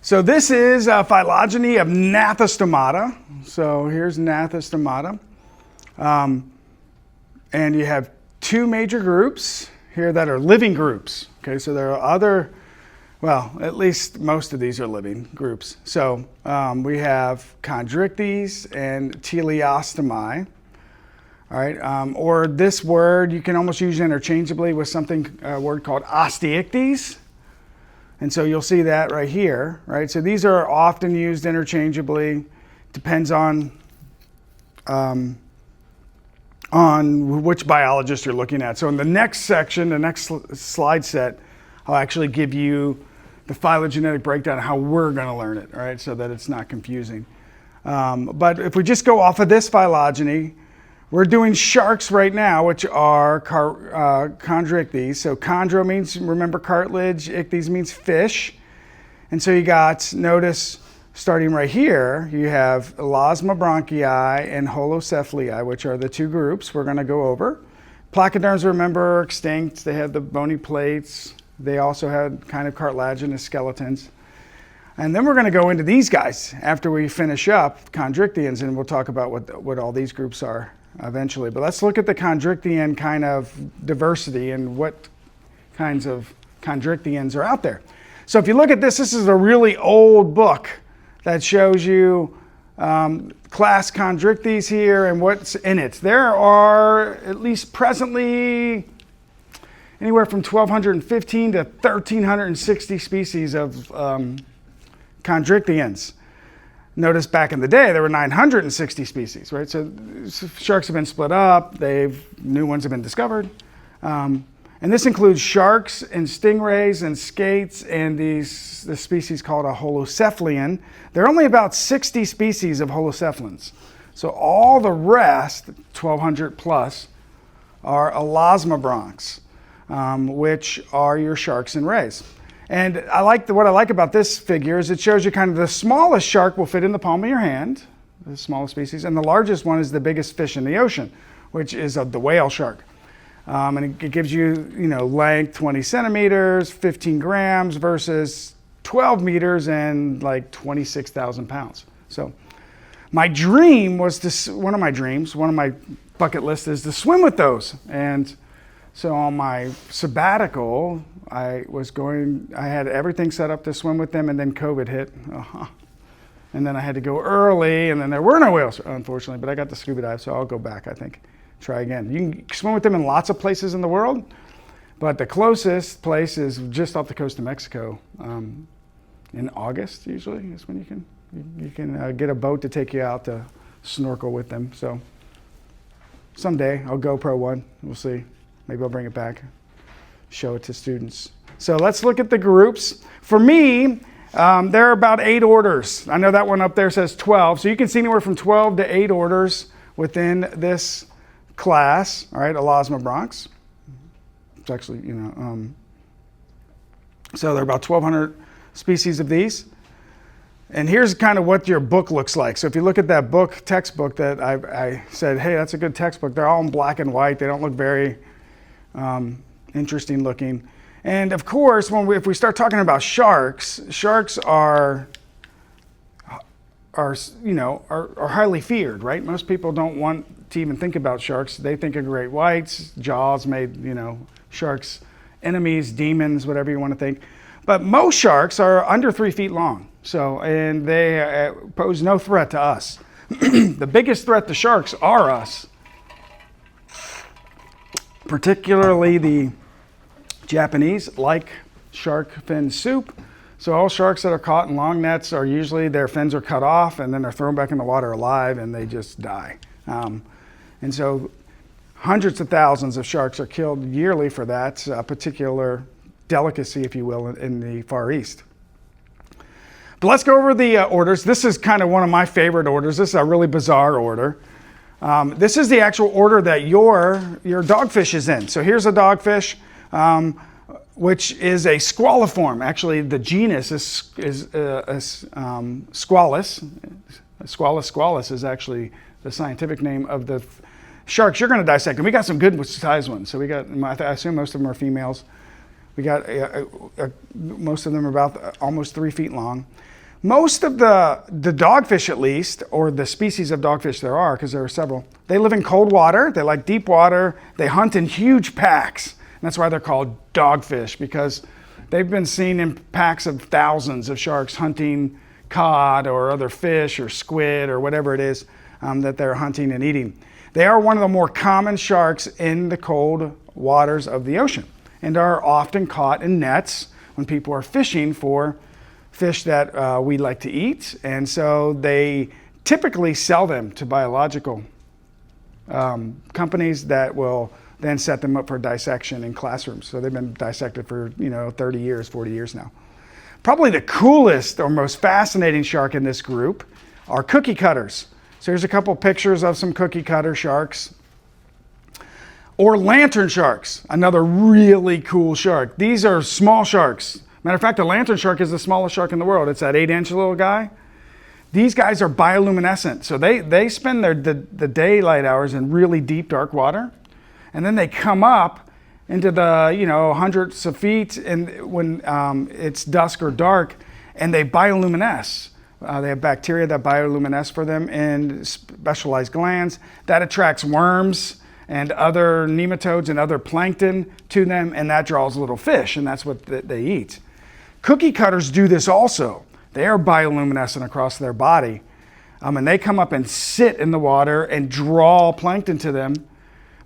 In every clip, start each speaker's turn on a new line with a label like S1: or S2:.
S1: So this is a phylogeny of Gnathostomata. So here's Gnathostomata. And you have two major groups here that are living groups. Okay, so there are other, well, at least most of these are living groups. So we have Chondrichthyes and Teleostomi. All right, or this word you can almost use interchangeably with something, a word called Osteichthyes. And so you'll see that right here, right? So these are often used interchangeably. Depends on which biologist you're looking at. So in the next section, the next slide set, I'll actually give you the phylogenetic breakdown of how we're going to learn it, right? So that it's not confusing. But if we just go off of this phylogeny, we're doing sharks right now, which are chondrichthyes. So chondro means, remember, cartilage. Ichthyes means fish. And so you got, notice, starting right here, you have elasmobranchii and holocephalii, which are the two groups we're going to go over. Placoderms, remember, are extinct. They had the bony plates. They also had kind of cartilaginous skeletons. And then we're going to go into these guys after we finish up chondrichthyans, and we'll talk about what all these groups are eventually. But let's look at the chondrichthyan kind of diversity and what kinds of chondrichthyans are out there. So if you look at this, this is a really old book that shows you class Chondrichthyes here and what's in it. There are, at least presently, anywhere from 1,215 to 1,360 species of chondrichthyans. Notice back in the day, there were 960 species, right? So sharks have been split up. New ones have been discovered. And this includes sharks and stingrays and skates and this species called a holocephalian. There are only about 60 species of holocephalans. So all the rest, 1,200 plus, are elasmobranchs, which are your sharks and rays. And what I like about this figure is it shows you kind of the smallest shark will fit in the palm of your hand, the smallest species, and the largest one is the biggest fish in the ocean, which is the whale shark. And it gives you, length 20 centimeters, 15 grams versus 12 meters and like 26,000 pounds. So my dream was one of my bucket list is to swim with those. And so on my sabbatical, I had everything set up to swim with them, and then COVID hit. And then I had to go early, and then there were no whales, unfortunately, but I got the scuba dive, so I'll go back, I think. Try again. You can swim with them in lots of places in the world, but the closest place is just off the coast of Mexico. In August, usually, is when you can get a boat to take you out to snorkel with them. So someday I'll GoPro one. We'll see. Maybe I'll bring it back, show it to students. So let's look at the groups. For me, there are about 8 orders. I know that one up there says 12. So you can see anywhere from 12 to 8 orders within this class, all right, elasmobranchs. It's actually, so there are about 1,200 species of these. And here's kind of what your book looks like. So if you look at that textbook that I said, hey, that's a good textbook. They're all in black and white. They don't look very interesting looking. And of course, if we start talking about sharks are highly feared, right? Most people don't want to even think about sharks. They think of great whites. Jaws made, sharks enemies, demons, whatever you want to think. But most sharks are under 3 feet long. So, and they pose no threat to us. The biggest threat to sharks are us. Particularly the Japanese like shark fin soup. So all sharks that are caught in long nets are usually their fins are cut off and then they're thrown back in the water alive and they just die. And so hundreds of thousands of sharks are killed yearly for that particular delicacy, if you will, in the Far East. But let's go over the orders. This is kind of one of my favorite orders. This is a really bizarre order. This is the actual order that your dogfish is in. So here's a dogfish, which is a squaliform. Actually, the genus is Squalus. Squalus is actually the scientific name of the sharks you're going to dissect. And we got some good sized ones. So I assume most of them are females. We got most of them are about almost 3 feet long. Most of the dogfish, at least, or the species of dogfish there are, because there are several, they live in cold water. They like deep water. They hunt in huge packs. And that's why they're called dogfish, because they've been seen in packs of thousands of sharks hunting cod or other fish or squid or whatever it is that they're hunting and eating. They are one of the more common sharks in the cold waters of the ocean and are often caught in nets when people are fishing for fish that we like to eat. And so they typically sell them to biological companies that will then set them up for dissection in classrooms. So they've been dissected for 30 years, 40 years now. Probably the coolest or most fascinating shark in this group are cookie cutters. So here's a couple pictures of some cookie cutter sharks. Or lantern sharks, another really cool shark. These are small sharks. Matter of fact, the lantern shark is the smallest shark in the world. It's that 8-inch little guy. These guys are bioluminescent. So they spend the daylight hours in really deep, dark water. And then they come up into the hundreds of feet and when it's dusk or dark, and they bioluminesce. They have bacteria that bioluminesce for them in specialized glands. That attracts worms and other nematodes and other plankton to them, and that draws little fish, and that's what they eat. Cookie cutters do this also. They are bioluminescent across their body, and they come up and sit in the water and draw plankton to them,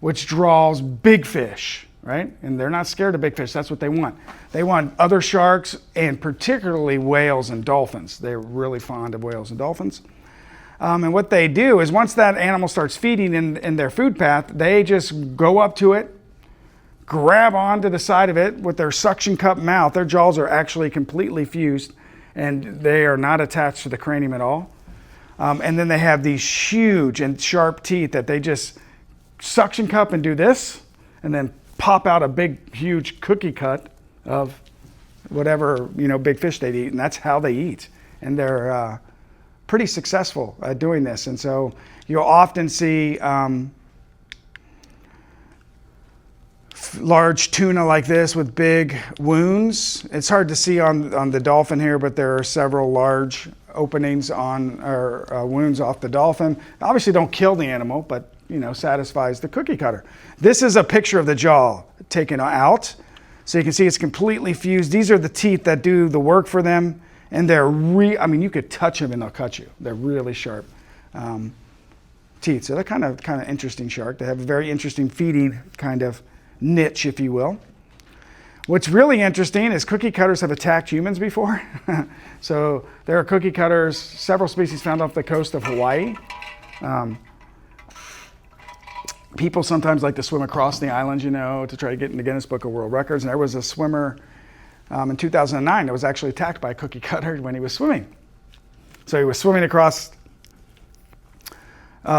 S1: which draws big fish, right? And they're not scared of big fish. That's what they want. They want other sharks and particularly whales and dolphins. They're really fond of whales and dolphins. And what they do is once that animal starts feeding in their food path, they just go up to it, grab onto the side of it with their suction cup mouth. Their jaws are actually completely fused and they are not attached to the cranium at all. And then they have these huge and sharp teeth that they just suction cup and do this, and then pop out a big, huge cookie cut of whatever big fish they eat, and that's how they eat. And they're pretty successful at doing this. And so you'll often see large tuna like this with big wounds. It's hard to see on the dolphin here, but there are several large openings on or wounds off the dolphin. Obviously don't kill the animal, but satisfies the cookie cutter. This is a picture of the jaw taken out. So you can see it's completely fused. These are the teeth that do the work for them. And they're you could touch them and they'll cut you. They're really sharp teeth. So they're kind of interesting shark. They have a very interesting feeding kind of niche, if you will. What's really interesting is cookie cutters have attacked humans before. So there are cookie cutters, several species found off the coast of Hawaii. People sometimes like to swim across the island, to try to get in the Guinness Book of World Records. And there was a swimmer in 2009 that was actually attacked by a cookie cutter when he was swimming. So he was swimming across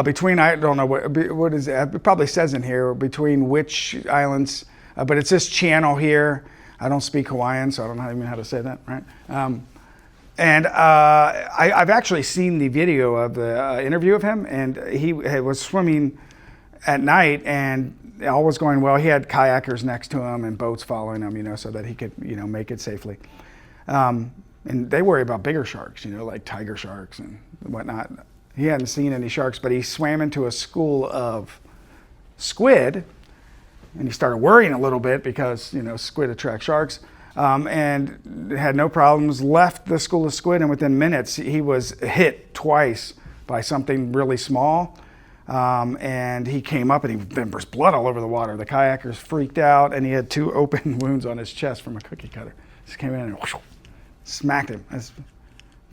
S1: between, I don't know what is it probably says in here, between which islands, but it's this channel here. I don't speak Hawaiian, so I don't know even how to say that, right? And I've actually seen the video of the interview of him, and he was swimming at night and all was going well. He had kayakers next to him and boats following him, so that he could, make it safely. And they worry about bigger sharks, like tiger sharks and whatnot. He hadn't seen any sharks, but he swam into a school of squid and he started worrying a little bit because, squid attract sharks. And had no problems, left the school of squid, and within minutes he was hit twice by something really small. And he came up and there was blood all over the water. The kayakers freaked out and he had 2 open wounds on his chest from a cookie cutter. Just came in and whoosh, smacked him. That's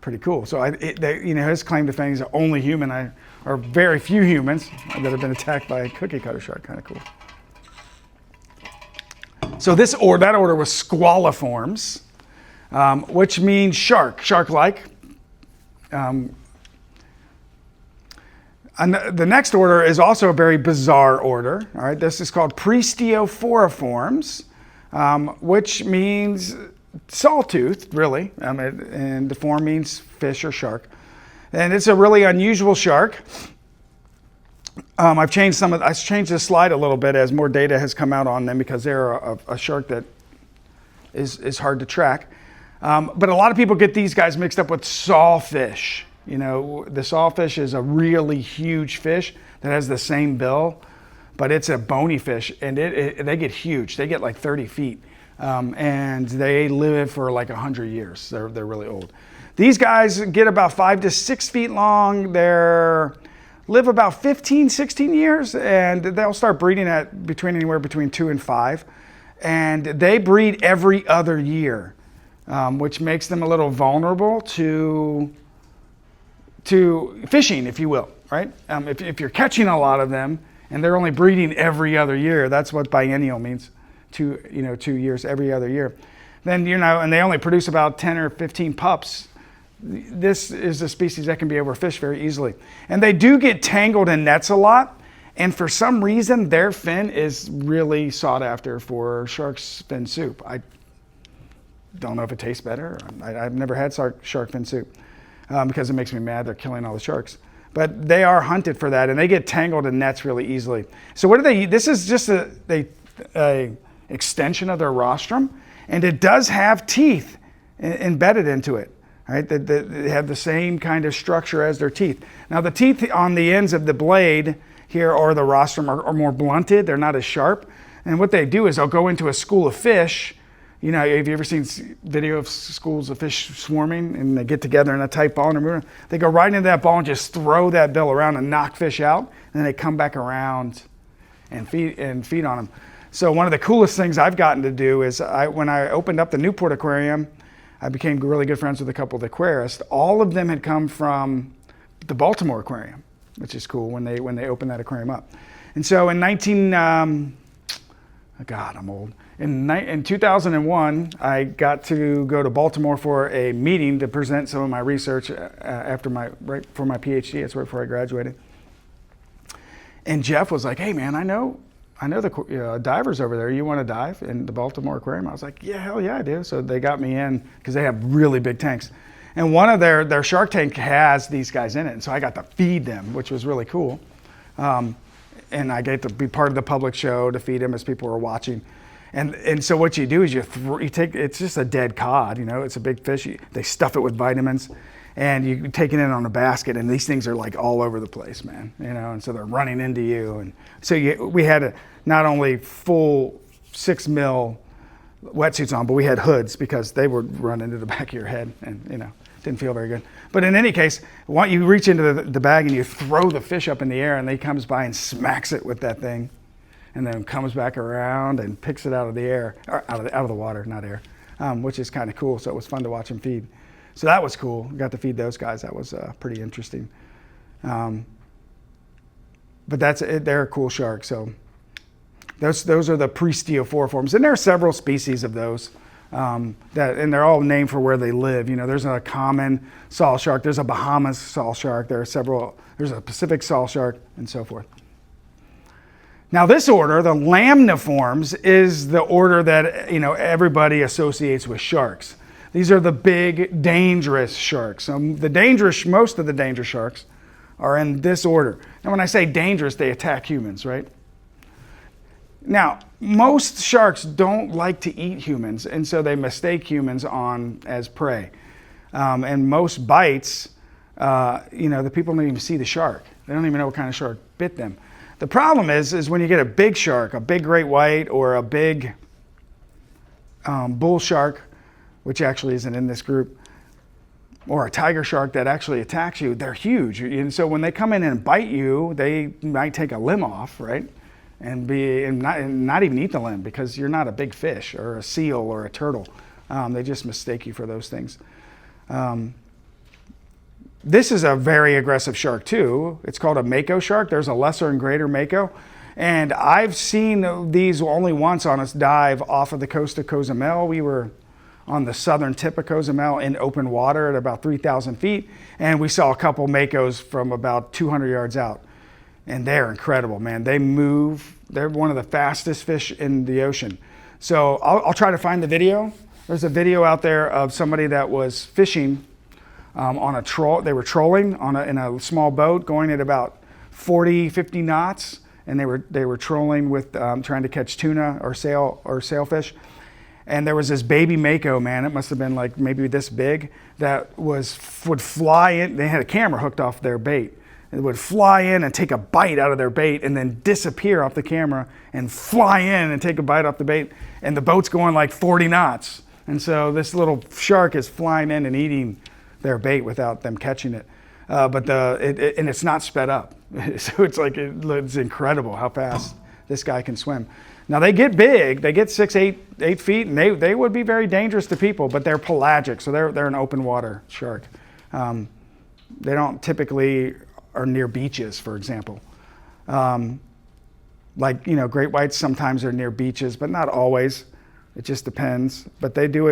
S1: pretty cool. So his claim to fame is the only human, or very few humans that have been attacked by a cookie cutter shark. Kind of cool. So that order was squaliforms, which means shark-like. And the next order is also a very bizarre order. All right, this is called Prestiophoriforms, which means sawtoothed, really, and the form means fish or shark. And it's a really unusual shark. I've changed this slide a little bit as more data has come out on them because they're a shark that is hard to track. But a lot of people get these guys mixed up with sawfish. You know, the sawfish is a really huge fish that has the same bill, but it's a bony fish, and they get huge. They get like 30 feet, and they live for like 100 years. They're really old. These guys get about 5 to 6 feet long. Live about 15, 16 years, and they'll start breeding at anywhere between 2 and 5. And they breed every other year, which makes them a little vulnerable to fishing, if you will, right? If you're catching a lot of them and they're only breeding every other year, that's what biennial means, 2 years, every other year. Then, and they only produce about 10 or 15 pups. This is a species that can be overfished very easily. And they do get tangled in nets a lot. And for some reason, their fin is really sought after for shark's fin soup. I don't know if it tastes better. I've never had shark fin soup because it makes me mad they're killing all the sharks. But they are hunted for that, and they get tangled in nets really easily. So what do they eat? This is just a extension of their rostrum, and it does have teeth embedded into it. Right? They have the same kind of structure as their teeth. Now the teeth on the ends of the blade here or the rostrum are more blunted. They're not as sharp. And what they do is they'll go into a school of fish. You know, have you ever seen video of schools of fish swarming and they get together in a tight ball and they go right into that ball and just throw that bill around and knock fish out. And then they come back around and feed on them. So one of the coolest things I've gotten to do is when I opened up the Newport Aquarium, I became really good friends with a couple of the aquarists. All of them had come from the Baltimore Aquarium, which is cool when they opened that aquarium up. And so in I'm old. In 2001, I got to go to Baltimore for a meeting to present some of my research for my PhD. That's right before I graduated. And Jeff was like, "Hey man, I know the divers over there. You want to dive in the Baltimore Aquarium?" I was like, "Yeah, hell yeah, I do." So they got me in because they have really big tanks. And one of their shark tank has these guys in it. And so I got to feed them, which was really cool. And I get to be part of the public show to feed them as people were watching. And so what you do is you take, it's just a dead cod, it's a big fish. They stuff it with vitamins and you take it in on a basket, and these things are like all over the place, man, and so they're running into you. And so we had not only full 6 mil wetsuits on, but we had hoods because they would run into the back of your head and, didn't feel very good. But in any case, you reach into the bag and you throw the fish up in the air, and they comes by and smacks it with that thing, and then comes back around and picks it out of the air, or out of the water, not air, which is kind of cool. So it was fun to watch them feed. So that was cool. Got to feed those guys. That was pretty interesting. But they're a cool shark. So those are the pre-steophoriforms, and there are several species of those. And they're all named for where they live. There's a common saw shark, there's a Bahamas saw shark, there's a Pacific saw shark, and so forth. Now this order, the lamniforms, is the order that everybody associates with sharks. These are the big, dangerous sharks. Most of the dangerous sharks are in this order. Now when I say dangerous, they attack humans, right? Now, most sharks don't like to eat humans, and so they mistake humans as prey. And most bites, the people don't even see the shark. They don't even know what kind of shark bit them. The problem is when you get a big shark, a big great white, or a big bull shark, which actually isn't in this group, or a tiger shark that actually attacks you, they're huge. And so when they come in and bite you, they might take a limb off, right? And not even eat the limb because you're not a big fish or a seal or a turtle. They just mistake you for those things. This is a very aggressive shark too. It's called a mako shark. There's a lesser and greater mako. And I've seen these only once on us dive off of the coast of Cozumel. We were on the southern tip of Cozumel in open water at about 3,000 feet. And we saw a couple makos from about 200 yards out. And they're incredible, man. They move. They're one of the fastest fish in the ocean. So I'll try to find the video. There's a video out there of somebody that was fishing on a troll. They were trolling in a small boat going at about 40, 50 knots. And they were trolling with trying to catch tuna or sailfish. And there was this baby mako, man, it must have been like maybe this big, that would fly in. They had a camera hooked off their bait. It would fly in and take a bite out of their bait and then disappear off the camera and fly in and take a bite off the bait. And the boat's going like 40 knots. And so this little shark is flying in and eating their bait without them catching it. And it's not sped up. So it's incredible how fast this guy can swim. Now they get big, they get 6, 8 feet, and they would be very dangerous to people, but they're pelagic, so they're an open water shark. They don't typically are near beaches, for example. Like, great whites sometimes are near beaches, but not always. It just depends. But they do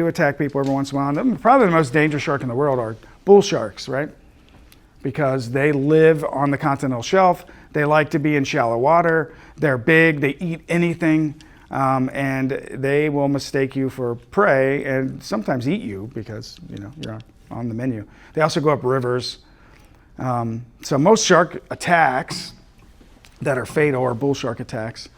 S1: attack people every once in a while. Probably the most dangerous shark in the world are bull sharks, right? Because they live on the continental shelf. They like to be in shallow water. They're big. They eat anything, and they will mistake you for prey and sometimes eat you because you're on the menu. They also go up rivers. So most shark attacks that are fatal are bull shark attacks.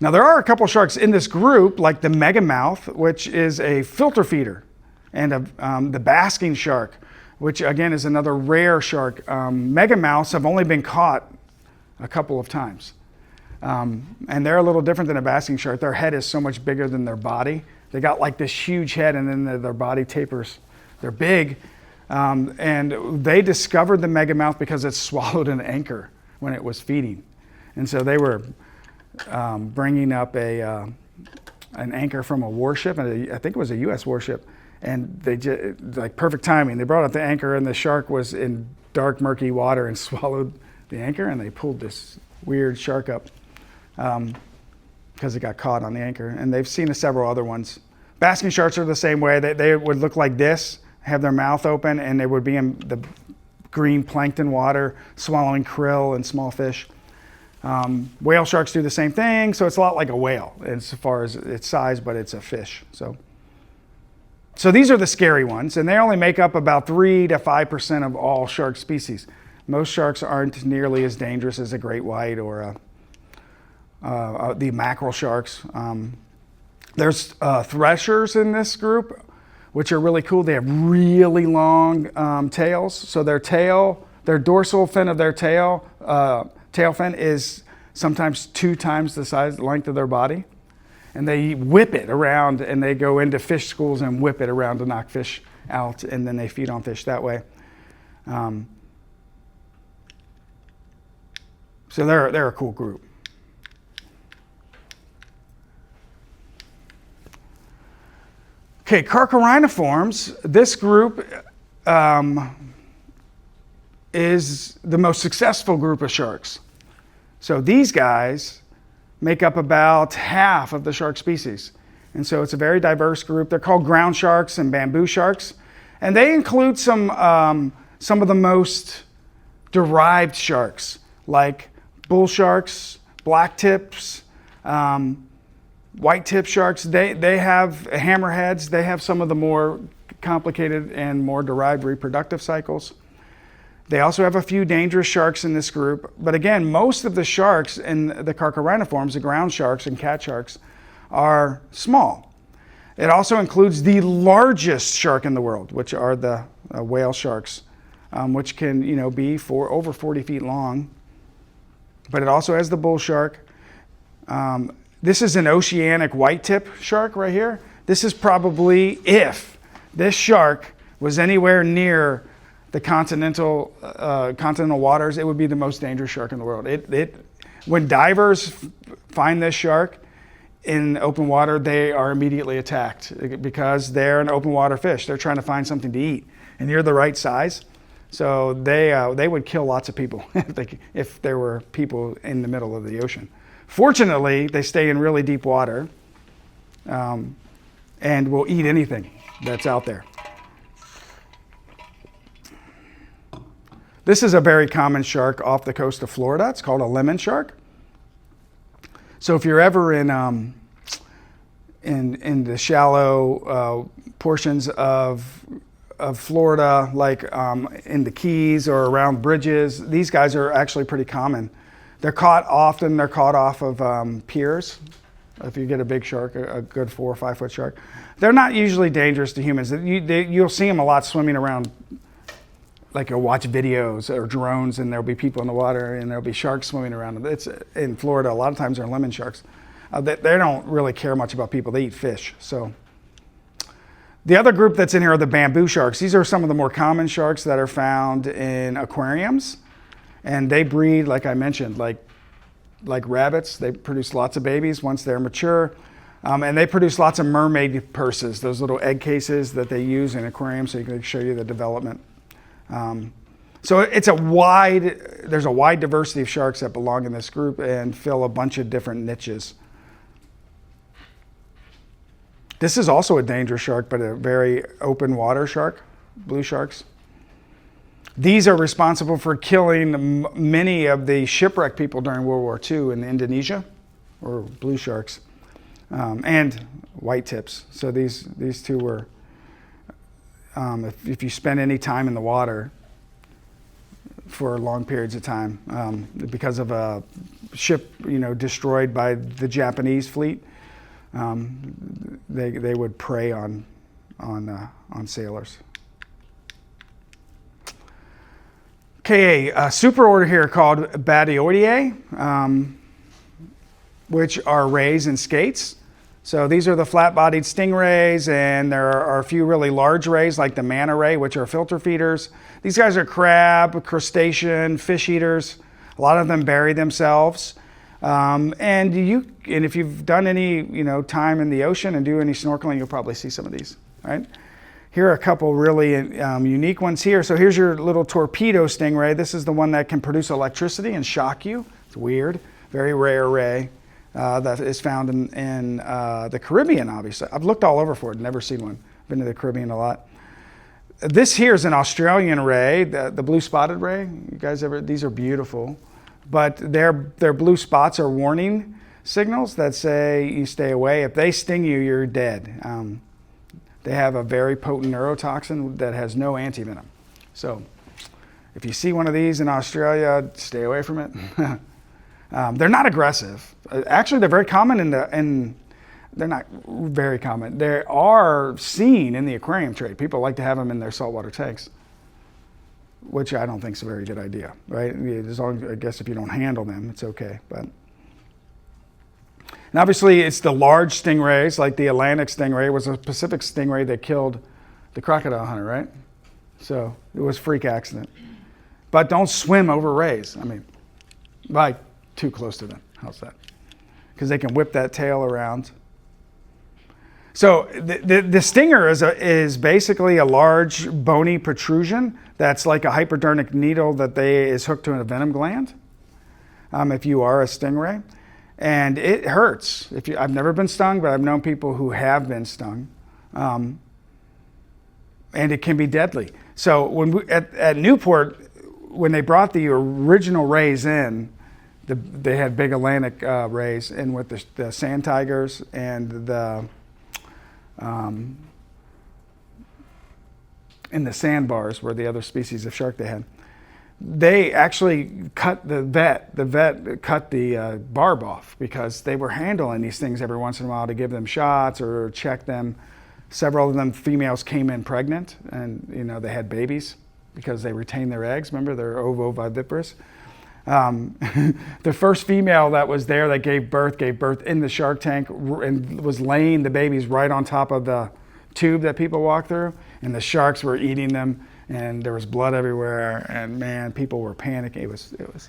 S1: Now there are a couple sharks in this group, like the megamouth, which is a filter feeder, and the basking shark, which again is another rare shark. Megamouths have only been caught a couple of times. And they're a little different than a basking shark. Their head is so much bigger than their body. They got like this huge head and then their body tapers. They're big. And they discovered the megamouth because it swallowed an anchor when it was feeding. And so they were bringing up an anchor from a warship, and I think it was a U.S. warship. And they just, like perfect timing, they brought up the anchor and the shark was in dark, murky water and swallowed the anchor, and they pulled this weird shark up because it got caught on the anchor. And they've seen several other ones. Basking sharks are the same way. They would look like this, have their mouth open, and they would be in the green plankton water, swallowing krill and small fish. Whale sharks do the same thing, so it's a lot like a whale as far as its size, but it's a fish. So these are the scary ones, and they only make up about 3 to 5% of all shark species. Most sharks aren't nearly as dangerous as a great white or the mackerel sharks. There's threshers in this group, which are really cool. They have really long tails. So their dorsal fin of their tail fin is sometimes 2 times the length of their body. And they whip it around, and they go into fish schools and whip it around to knock fish out, and then they feed on fish that way. So they're a cool group. Okay, carchariniforms. This group is the most successful group of sharks. So these guys make up about half of the shark species. And so it's a very diverse group. They're called ground sharks and bamboo sharks. And they include some of the most derived sharks, like bull sharks, black tips, white tip sharks. They have hammerheads. They have some of the more complicated and more derived reproductive cycles. They also have a few dangerous sharks in this group. But again, most of the sharks in the carchariniforms, the ground sharks and cat sharks, are small. It also includes the largest shark in the world, which are the whale sharks, which can be over 40 feet long. But it also has the bull shark. This is an oceanic white tip shark right here. This is probably, if this shark was anywhere near the continental waters, it would be the most dangerous shark in the world. When divers find this shark in open water, they are immediately attacked because they're an open water fish. They're trying to find something to eat, and you're the right size. So they would kill lots of people if there were people in the middle of the ocean. Fortunately, they stay in really deep water and will eat anything that's out there. This is a very common shark off the coast of Florida. It's called a lemon shark. So if you're ever in the shallow portions of Florida, like in the Keys or around bridges, these guys are actually pretty common. They're caught off of piers if you get a big shark, a good 4 or 5 foot shark. They're not usually dangerous to humans. You'll see them a lot swimming around. Like you'll watch videos or drones and there'll be people in the water and there'll be sharks swimming around. It's in Florida, a lot of times they're lemon sharks. They don't really care much about people. They eat fish. So the other group that's in here are the bamboo sharks. These are some of the more common sharks that are found in aquariums. And they breed, like I mentioned, like rabbits. They produce lots of babies once they're mature. And they produce lots of mermaid purses, those little egg cases that they use in aquariums, so you can show you the development. So there's a wide diversity of sharks that belong in this group and fill a bunch of different niches. This is also a dangerous shark, but a very open water shark, blue sharks. These are responsible for killing many of the shipwrecked people during World War II in Indonesia, or blue sharks, and white tips. So these two were, if you spend any time in the water for long periods of time, because of a ship, destroyed by the Japanese fleet, they would prey on sailors. Okay, a superorder here called Batioideae, which are rays and skates. So these are the flat-bodied stingrays, and there are a few really large rays like the manta ray, which are filter feeders. These guys are crab, crustacean, fish eaters. A lot of them bury themselves. And if you've done any time in the ocean and do any snorkeling, you'll probably see some of these, right? Here are a couple really unique ones here. So here's your little torpedo stingray. This is the one that can produce electricity and shock you. It's weird, very rare ray that is found in the Caribbean, obviously. I've looked all over for it, never seen one. Been to the Caribbean a lot. This here is an Australian ray, the blue spotted ray. You guys these are beautiful. But their blue spots are warning signals that say you stay away. If they sting you, you're dead. They have a very potent neurotoxin that has no antivenom. So if you see one of these in Australia, stay away from it. They're not aggressive. Actually, they're very common they're not very common. They are seen in the aquarium trade. People like to have them in their saltwater tanks, which I don't think is a very good idea, right? As long as, I guess if you don't handle them, it's okay. But and obviously, it's the large stingrays, like the Atlantic stingray. It was a Pacific stingray that killed the crocodile hunter, right? So it was a freak accident. But don't swim over rays. I mean, right, too close to them. How's that? Because they can whip that tail around. So the stinger is basically a large bony protrusion that's like a hypodermic needle that is hooked to a venom gland. If you are a stingray. And it hurts. I've never been stung, but I've known people who have been stung. And it can be deadly. So when at Newport, when they brought the original rays in, they had big Atlantic rays in with the sand tigers and the sandbars were the other species of shark they had. They actually cut the vet cut the barb off because they were handling these things every once in a while to give them shots or check them. Several of them females came in pregnant and they had babies because they retain their eggs. Remember, they're ovoviviparous. The first female that was there that gave birth in the shark tank and was laying the babies right on top of the tube that people walk through, and the sharks were eating them. And there was blood everywhere, and man, people were panicking. It was.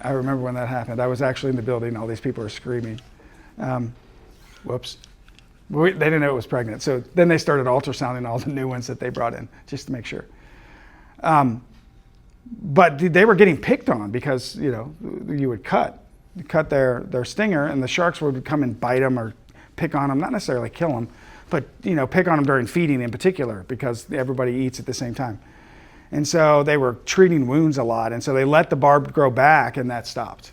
S1: I remember when that happened. I was actually in the building. All these people were screaming. Whoops. They didn't know it was pregnant. So then they started ultrasounding all the new ones that they brought in just to make sure. But they were getting picked on because you would cut their stinger, and the sharks would come and bite them or pick on them, not necessarily kill them. But pick on them during feeding in particular because everybody eats at the same time. And so they were treating wounds a lot, and so they let the barb grow back, and that stopped.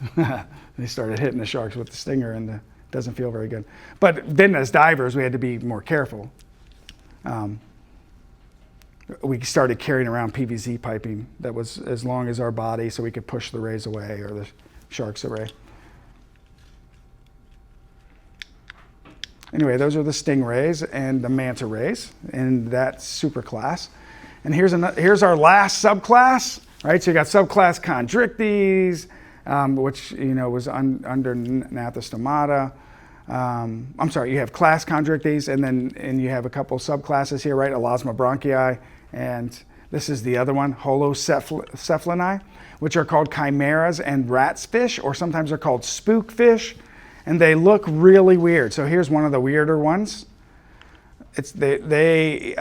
S1: They started hitting the sharks with the stinger, and it doesn't feel very good. But then as divers, we had to be more careful. We started carrying around PVC piping that was as long as our body so we could push the rays away or the sharks away. Anyway, those are the stingrays and the manta rays in that superclass. And here's our last subclass, right? So you got subclass Chondrichthyes, which was under Gnathostomata. I'm sorry, you have class Chondrichthyes, and you have a couple subclasses here, right? Elasmobranchii, and this is the other one, Holocephalini, which are called chimeras and rats fish, or sometimes they're called spook fish, and they look really weird. So here's one of the weirder ones. They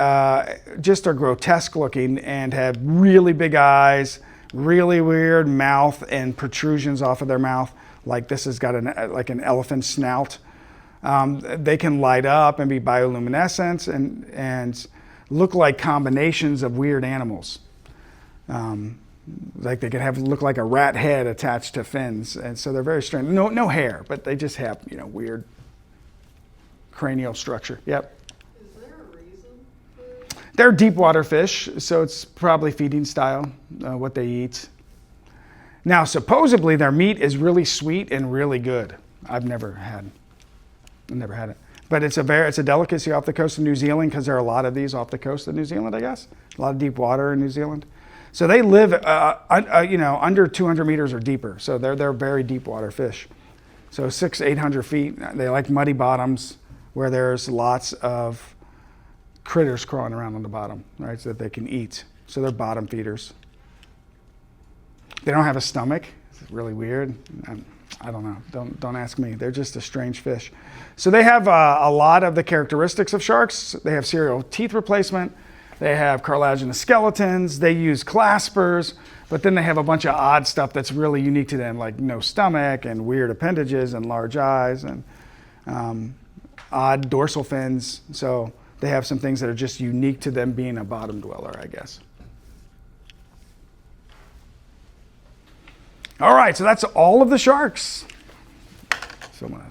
S1: just are grotesque looking and have really big eyes, really weird mouth and protrusions off of their mouth. Like this has got like an elephant snout. They can light up and be bioluminescent and look like combinations of weird animals. Like they could look like a rat head attached to fins, and so they're very strange. No hair, but they just have weird cranial structure. Yep. They're deep water fish, so it's probably feeding style, what they eat. Now, supposedly their meat is really sweet and really good. I've never had it. But it's a delicacy off the coast of New Zealand because there are a lot of these off the coast of New Zealand, I guess. A lot of deep water in New Zealand. So they live, under 200 meters or deeper. So they're very deep water fish. So 600-800 feet. They like muddy bottoms where there's lots of critters crawling around on the bottom, right, so that they can eat. So they're bottom feeders. They don't have a stomach. It's really weird. I don't know. Don't ask me. They're just a strange fish. So they have a lot of the characteristics of sharks. They have serial teeth replacement. They have cartilaginous skeletons. They use claspers, but then they have a bunch of odd stuff that's really unique to them, like no stomach and weird appendages and large eyes and odd dorsal fins. So they have some things that are just unique to them being a bottom dweller, I guess. All right, so that's all of the sharks. So I'm going to